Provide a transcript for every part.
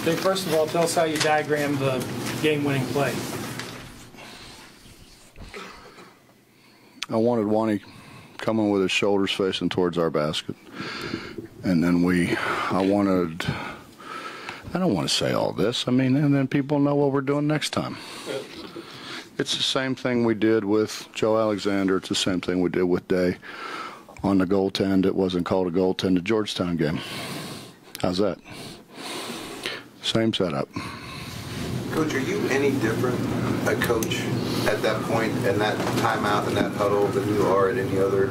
Okay, first of all, tell us how you diagrammed the game-winning play. I wanted Wani coming with his shoulders facing towards our basket. And then I don't want to say all this. I mean, and then people know what we're doing next time. It's the same thing we did with Joe Alexander. It's the same thing we did with Day on the goaltend. It wasn't called a goaltend, the Georgetown game. How's that? Same setup. Coach, are you any different a coach at that point and that timeout and that huddle than you are at any other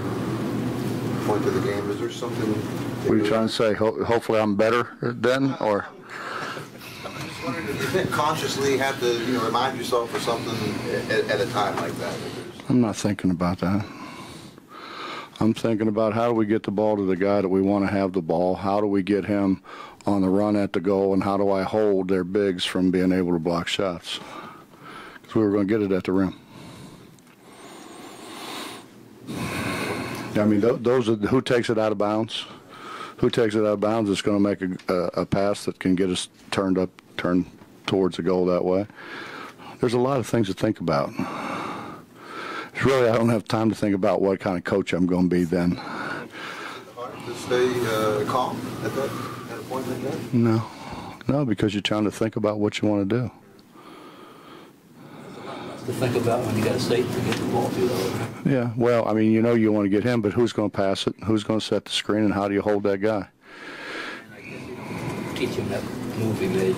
point of the game? Is there something? What are you trying to say? Hopefully I'm better then, or? I'm just wondering if you consciously have to, remind yourself of something at a time like that. I'm not thinking about that. I'm thinking about how do we get the ball to the guy that we want to have the ball? How do we get him on the run at the goal, and how do I hold their bigs from being able to block shots? Because we were going to get it at the rim. I mean, those are who takes it out of bounds. Who takes it out of bounds is going to make a pass that can get us turned towards the goal that way. There's a lot of things to think about. Really, I don't have time to think about what kind of coach I'm going to be then. Hard to stay calm at a point like that? No, because you're trying to think about what you want to do. To think about when you got a safety to get the ball to. Yeah, well, I mean, you want to get him, but who's going to pass it? Who's going to set the screen, and how do you hold that guy? And I guess you don't teach him that move he made.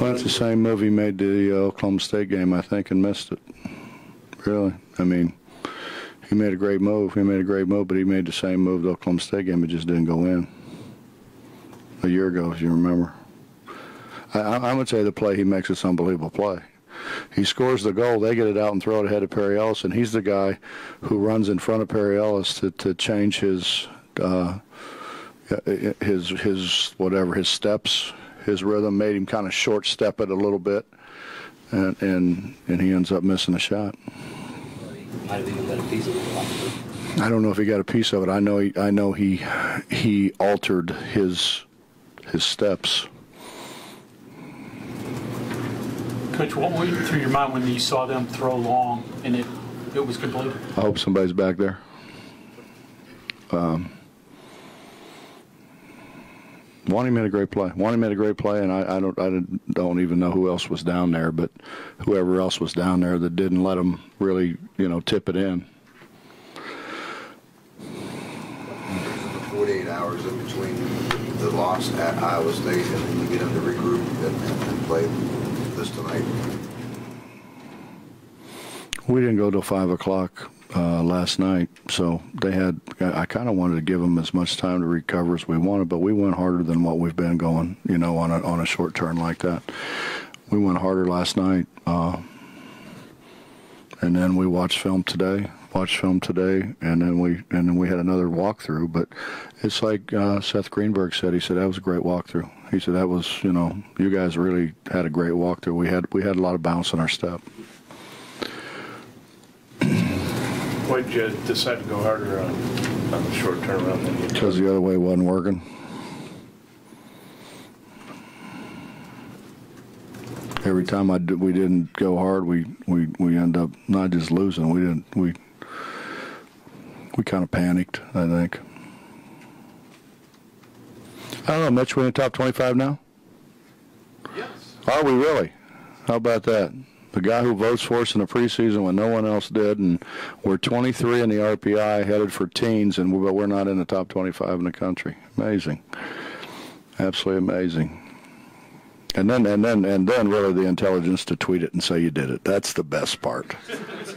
Well, that's the same move he made the Oklahoma State game, I think, and missed it. Really, I mean, he made a great move. But he made the same move the Oklahoma State game. It just didn't go in. A year ago, if you remember. I'm going to tell you the play he makes, it's an unbelievable play. He scores the goal, they get it out and throw it ahead of Perry Ellis, and he's the guy who runs in front of Perry Ellis to change his steps, his rhythm, made him kind of short step it a little bit, and he ends up missing a shot. Might have even got a piece of it. I don't know if he got a piece of it. I know he altered his steps. Coach, what went through your mind when you saw them throw long and it was completed? I hope somebody's back there. Wani made a great play. And I don't even know who else was down there, but whoever else was down there that didn't let him really, tip it in. 48 hours in between the loss at Iowa State and then you get them to regroup and play this tonight. We didn't go till 5 o'clock last night, so I kind of wanted to give them as much time to recover as we wanted, but we went harder than what we've been going, on a short turn like that. We went harder last night, and then we watched film today, and then we had another walkthrough. But it's like Seth Greenberg said. He said that was a great walkthrough. He said that was, you guys really had a great walkthrough. We had a lot of bounce in our step. Why did you decide to go harder on the short turnaround than you did? Because the other way wasn't working. Every time we didn't go hard, we end up not just losing. We kind of panicked, I think. I don't know, Mitch, we're in the top 25 now? Yes. Are we really? How about that? The guy who votes for us in the preseason when no one else did, and we're 23 in the RPI, headed for teens, but we're not in the top 25 in the country. Amazing. Absolutely amazing. And then really the intelligence to tweet it and say you did it. That's the best part.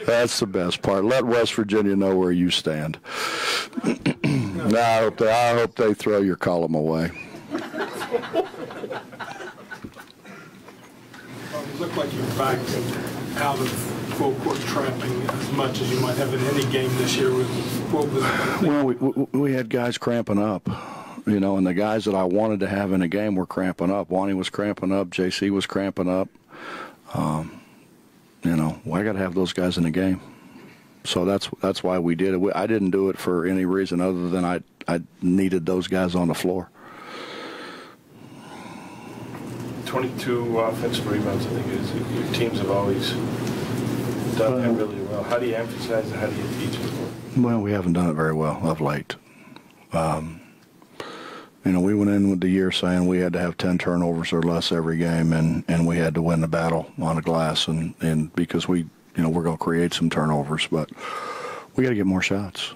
That's the best part. Let West Virginia know where you stand. I hope they throw your column away. It looked like you were back out of full-court trapping as much as you might have in any game this year. Well, we had guys cramping up, and the guys that I wanted to have in the game were cramping up. Wani was cramping up. JC was cramping up. I got to have those guys in the game. So that's why we did it. I didn't do it for any reason other than I 22 offensive rebounds, I think it is. Your teams have always done that really well. How do you emphasize it? How do you teach it? Well, we haven't done it very well of late. You know, we went in with the year saying we had to have 10 turnovers or less every game, and we had to win the battle on the glass, and because we're going to create some turnovers, but we got to get more shots.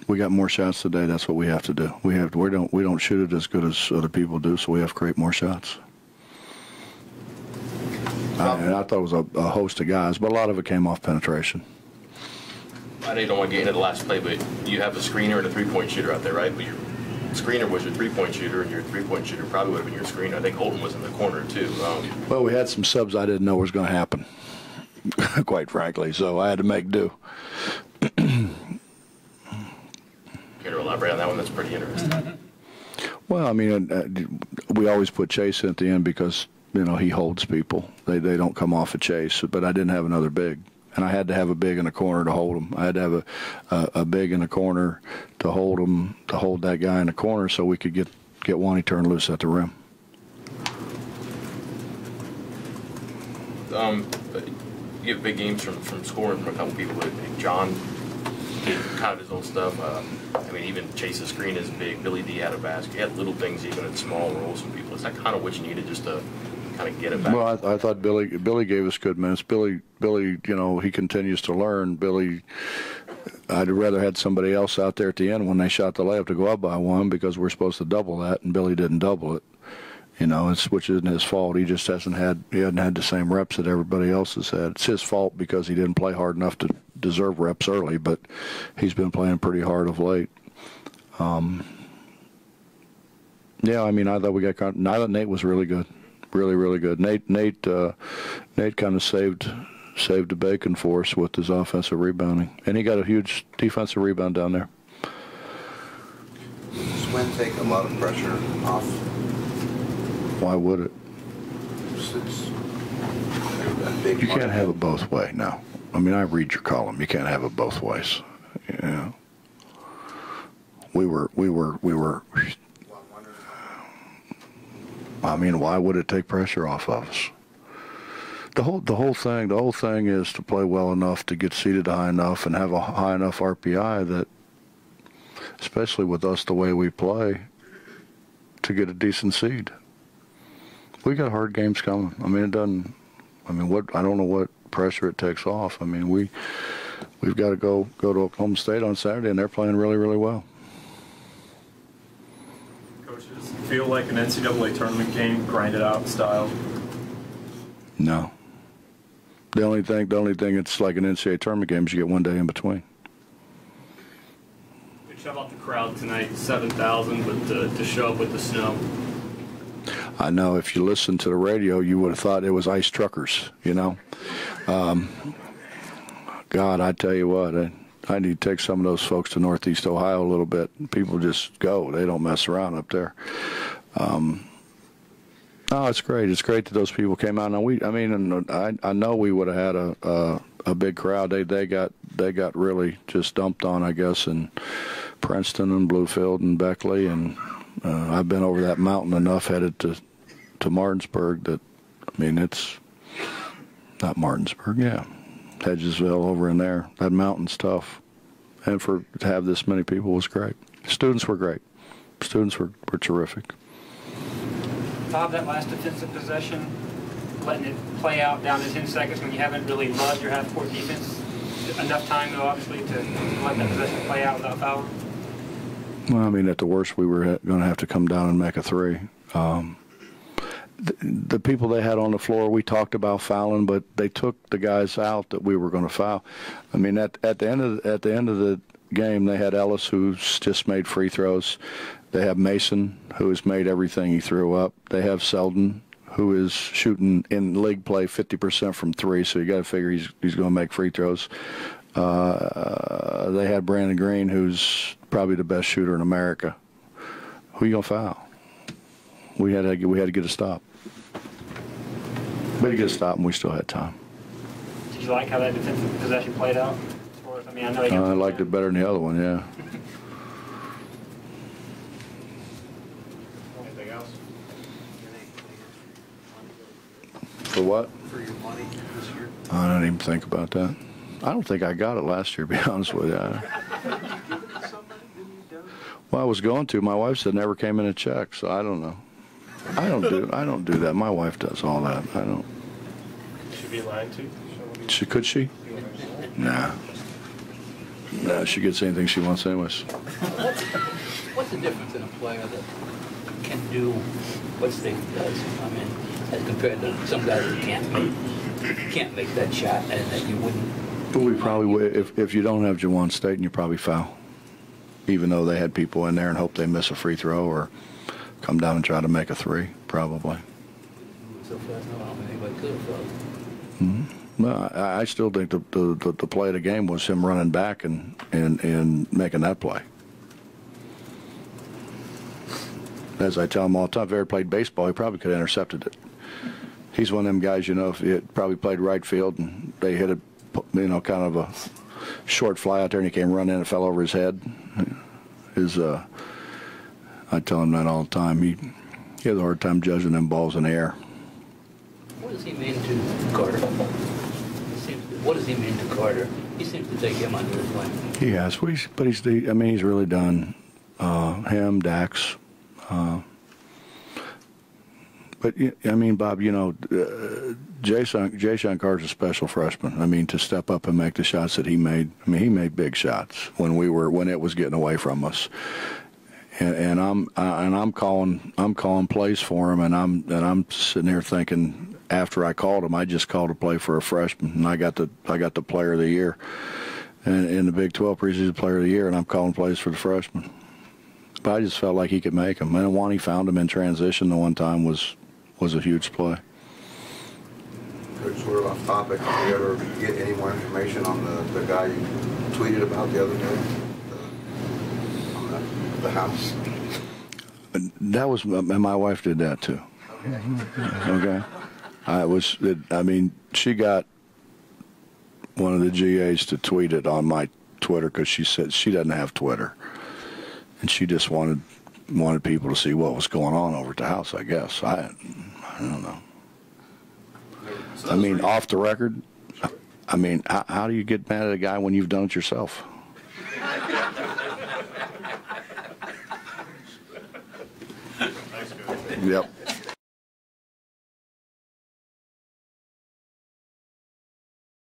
We got more shots today. That's what we have to do. We don't shoot it as good as other people do, so we have to create more shots. And I thought it was a host of guys, but a lot of it came off penetration. I know you don't want to get into the last play, but you have a screener and a three-point shooter out there, right? But your screener was your three-point shooter, and your three-point shooter probably would have been your screener. I think Holton was in the corner, too. Well, we had some subs I didn't know was going to happen, quite frankly, so I had to make do. Care to elaborate on that one? That's pretty interesting. Well, I mean, we always put Chase in at the end because, you know, he holds people. They don't come off a Chase, but I didn't have another big. And I had to have a big in the corner to hold him. I had to have a big in the corner to hold him, to hold that guy in the corner so we could get Wani turned loose at the rim. You have big games from scoring from a couple people. John did kind of his own stuff. I mean, even Chase's screen is big. Billy D had a basket. He had little things even in small roles from people. Is that kind of what you needed just to kind of get it back? Well, I thought Billy gave us good minutes. Billy, you know, he continues to learn. Billy, I'd rather had somebody else out there at the end when they shot the layup to go up by one because we're supposed to double that, and Billy didn't double it. You know, which isn't his fault. He just hadn't had the same reps that everybody else has had. It's his fault because he didn't play hard enough to deserve reps early, but he's been playing pretty hard of late. Yeah, I mean, I thought Nate was really good, really good. Nate kind of saved the bacon for us with his offensive rebounding, and he got a huge defensive rebound down there. Does Wynn take a lot of pressure off? Why would it? It's a big You part can't of have it both ways now. I mean, I read your column. You can't have it both ways. Yeah. We were. I mean, why would it take pressure off of us? The whole thing is to play well enough to get seated high enough and have a high enough RPI that, especially with us the way we play, to get a decent seed. We got hard games coming. I mean, it doesn't. I mean, I don't know what pressure it takes off. I mean, we've got to go to Oklahoma State on Saturday, and they're playing really, really well. Coach, does it feel like an NCAA tournament game, grinded out style? No. The only thing it's like an NCAA tournament game is you get one day in between. How about the crowd tonight? 7,000, but to show up with the snow. I know if you listened to the radio, you would have thought it was ice truckers, you know. God, I tell you what, I need to take some of those folks to Northeast Ohio a little bit. People just go. They don't mess around up there. No, it's great. It's great that those people came out. Now I know we would have had a big crowd. They got really just dumped on, I guess, in Princeton and Bluefield and Beckley, and I've been over that mountain enough headed to Martinsburg that, I mean, it's not Martinsburg, yeah, Hedgesville over in there. That mountain's tough, and to have this many people was great. Students were great. Students were terrific. Bob, that last defensive possession, letting it play out down to 10 seconds when you haven't really loved your half-court defense, enough time, though, obviously, to let that possession play out without fouling? Well, I mean, at the worst, we were going to have to come down and make a three. The people they had on the floor, we talked about fouling, but they took the guys out that we were going to foul. I mean, at the end of the game, they had Ellis, who's just made free throws. They have Mason, who has made everything he threw up. They have Selden, who is shooting in league play 50% from three, so you got to figure he's going to make free throws. They had Brandon Green, who's probably the best shooter in America. Who you gonna foul? We had to get a stop. We had to get a stop, and we still had time. Did you like how that defensive possession played out? I mean, I know I liked it better than the other one. Yeah. Anything else? For what? For your money this year? I don't even think about that. I don't think I got it last year, to be honest with you. Well, I was going to. My wife said never came in a check, so I don't know. I don't do that. My wife does all that. I don't. Should be lying to. Could she? Nah. Nah, she gets anything she wants anyways. What's the difference in a player that can do what State does? I mean, as compared to some guys that can't make that shot, and that you wouldn't. But we probably would, if you don't have Jawan Staten, you probably foul. Even though they had people in there and hope they miss a free throw or come down and try to make a three, probably. So fast, no, I don't think anybody could have fouled. Mm-hmm. Well, I still think the play of the game was him running back and making that play. As I tell him all the time, if he ever played baseball, he probably could have intercepted it. He's one of them guys, you know, if he had probably played right field and they hit it, you know, kind of a short fly out there and he came running and it fell over his head. I tell him that all the time. He has a hard time judging them balls in the air. What does he mean to Carter? What does he mean to Carter? He seems to take him under his wing. He has, but he's really done him, Dax. But I mean, Bob, you know, Jay-Sean Carter's a special freshman. I mean, to step up and make the shots that he made. I mean, he made big shots when it was getting away from us. And I'm calling plays for him, and I'm sitting here thinking, after I called him, I just called a play for a freshman, and I got the player of the year, and in the Big 12 preseason player of the year, and I'm calling plays for the freshman. But I just felt like he could make them. And one he found him in transition the one time was a huge play. Coach, sort of off topic, did you ever get any more information on the guy you tweeted about the other day? On the house? That was, and my wife did that too. Okay. She got one of the GAs to tweet it on my Twitter because she said she doesn't have Twitter. And she just wanted people to see what was going on over at the house, I guess. I don't know. I mean, off the record, I mean, how do you get mad at a guy when you've done it yourself? Yep.